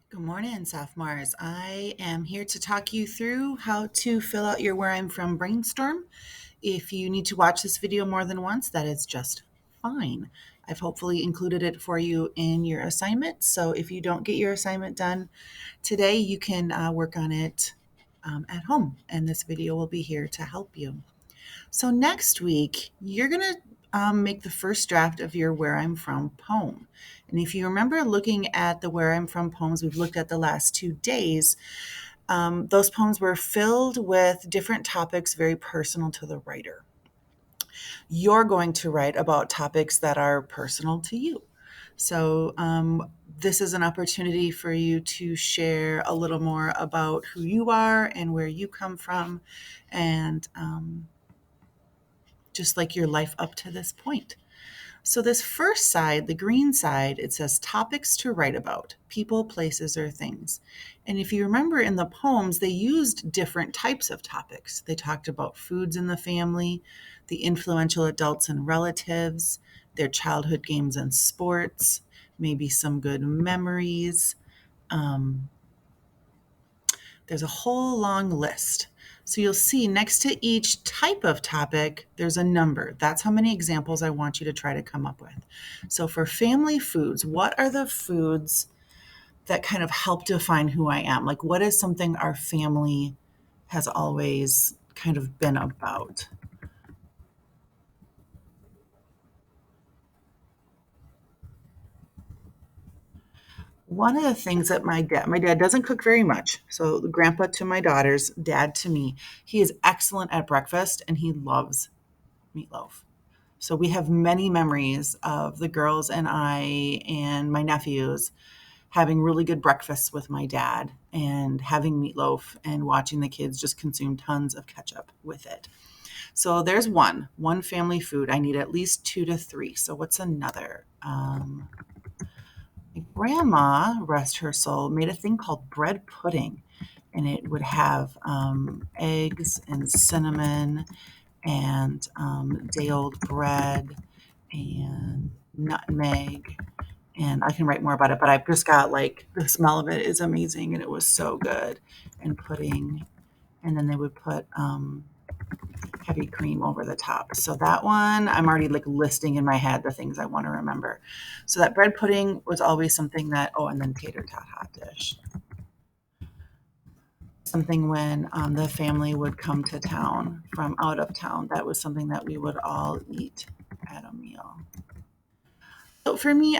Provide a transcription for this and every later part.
Good morning, sophomores. I am here to talk you through how to fill out your Where I'm From Brainstorm. If you need to watch this video more than once, that is just fine. I've hopefully included it for you in your assignment. So if you don't get your assignment done today, you can work on it at home, and this video will be here to help you. So next week, you're going to make the first draft of your Where I'm From poem. And if you remember looking at the Where I'm From poems we've looked at the last 2 days, those poems were filled with different topics very personal to the writer. You're going to write about topics that are personal to you. So, this is an opportunity for you to share a little more about who you are and where you come from, and just like your life up to this point. So, this first side, the green side, it says topics to write about, people, places, or things. And if you remember in the poems, they used different types of topics. They talked about foods in the family, the influential adults and relatives, their childhood games and sports, maybe some good memories. Um, there's a whole long list. So you'll see next to each type of topic, there's a number. That's how many examples I want you to try to come up with. So for family foods, what are the foods that kind of help define who I am? Like, what is something our family has always kind of been about? One of the things that my dad doesn't cook very much. So grandpa to my daughters, dad to me, he is excellent at breakfast and he loves meatloaf. So we have many memories of the girls and I and my nephews having really good breakfasts with my dad and having meatloaf and watching the kids just consume tons of ketchup with it. So there's one family food. I need at least two to three. So what's another? My grandma, rest her soul, made a thing called bread pudding, and it would have eggs and cinnamon and day old bread and nutmeg. And I can write more about it, but I've just got like the smell of it is amazing and it was so good. And pudding, and then they would put heavy cream over the top. So that one, I'm already like listing in my head the things I want to remember. So that bread pudding was always something that, oh, and then tater tot hot dish. Something when the family would come to town from out of town, that was something that we would all eat at a meal. So for me,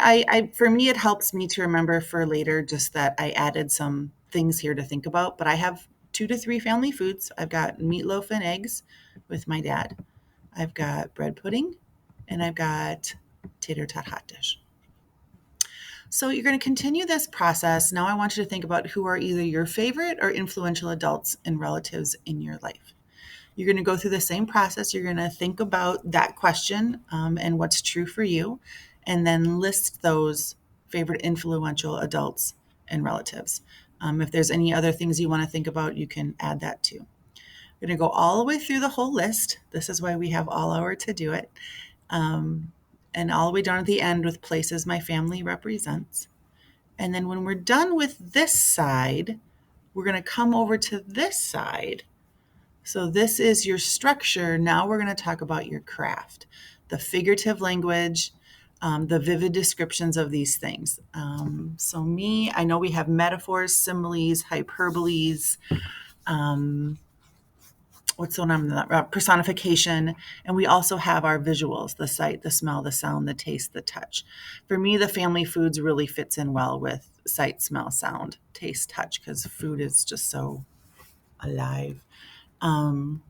for me, it helps me to remember for later just that I added some things here to think about. But I have two to three family foods. I've got meatloaf and eggs with my dad. I've got bread pudding, and I've got tater tot hot dish. So you're going to continue this process. Now I want you to think about who are either your favorite or influential adults and relatives in your life. You're going to go through the same process. You're going to think about that question and what's true for you, and then list those favorite influential adults and relatives. If there's any other things you want to think about, you can add that too. We're going to go all the way through the whole list. This is why we have all hour to do it. Um, and all the way down at the end with places my family represents. And then when we're done with this side, we're going to come over to this side. So this is your structure. Now we're going to talk about your craft, the figurative language, the vivid descriptions of these things. So me, I know we have metaphors, similes, hyperboles, um, what's the one? Personification, and we also have our visuals: the sight, the smell, the sound, the taste, the touch. For me, the family foods really fits in well with sight, smell, sound, taste, touch, because food is just so alive. Um,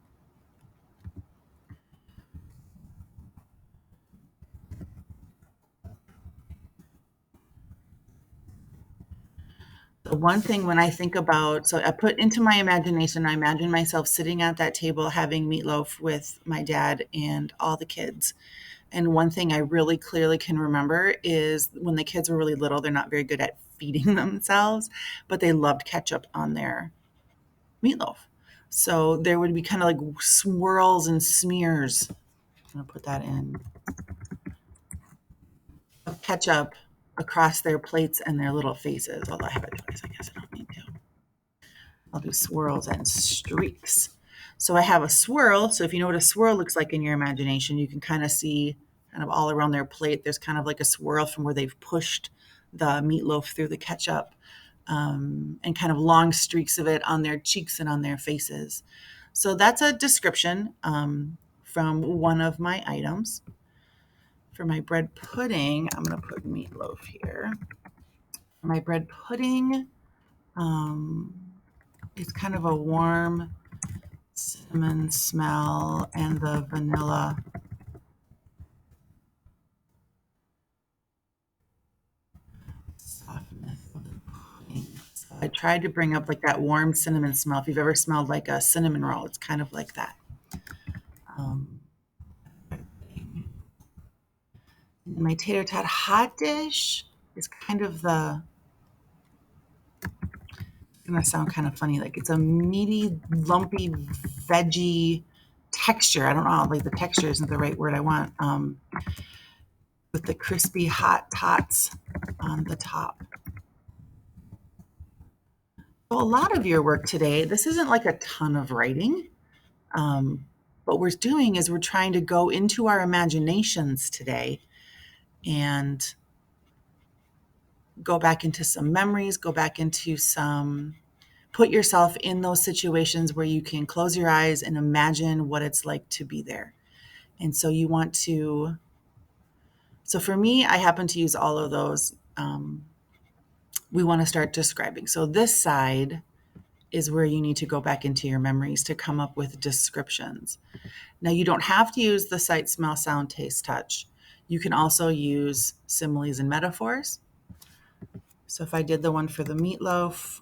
the one thing when I think about, so I put into my imagination, I imagine myself sitting at that table having meatloaf with my dad and all the kids. And one thing I really clearly can remember is when the kids were really little, they're not very good at feeding themselves, but they loved ketchup on their meatloaf. So there would be kind of like swirls and smears. I'm going to put that in of ketchup across their plates and their little faces. Although I have a choice, I guess I don't need to. I'll do swirls and streaks. So I have a swirl. So if you know what a swirl looks like in your imagination, you can kind of see kind of all around their plate. There's kind of like a swirl from where they've pushed the meatloaf through the ketchup, and kind of long streaks of it on their cheeks and on their faces. So that's a description from one of my items. For my bread pudding, I'm going to put meatloaf here. For my bread pudding, it's kind of a warm cinnamon smell and the vanilla softness of the pudding. So I tried to bring up like that warm cinnamon smell. If you've ever smelled like a cinnamon roll, it's kind of like that. My tater tot hot dish is kind of the, it's gonna sound kind of funny, like it's a meaty, lumpy, veggie texture. I don't know, like the texture isn't the right word I want. With the crispy hot tots on the top. So a lot of your work today, this isn't like a ton of writing. What we're doing is we're trying to go into our imaginations today and go back into some memories, go back into put yourself in those situations where you can close your eyes and imagine what it's like to be there. And so you want to, so for me, I happen to use all of those. We want to start describing. So this side is where you need to go back into your memories to come up with descriptions. Now, you don't have to use the sight, smell, sound, taste, touch. You can also use similes and metaphors. So if I did the one for the meatloaf,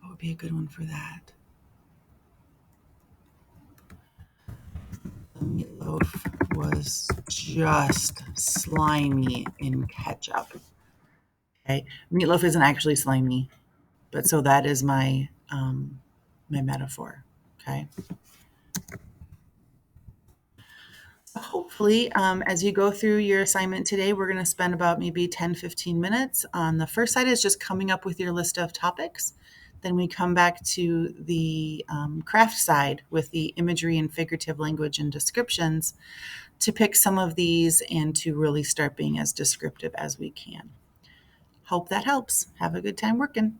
what would be a good one for that? The meatloaf was just slimy in ketchup. Okay, meatloaf isn't actually slimy, but so that is my my metaphor. Okay. Hopefully, as you go through your assignment today, we're going to spend about maybe 10-15 minutes. On the first side is just coming up with your list of topics. Then we come back to the craft side with the imagery and figurative language and descriptions to pick some of these and to really start being as descriptive as we can. Hope that helps. Have a good time working.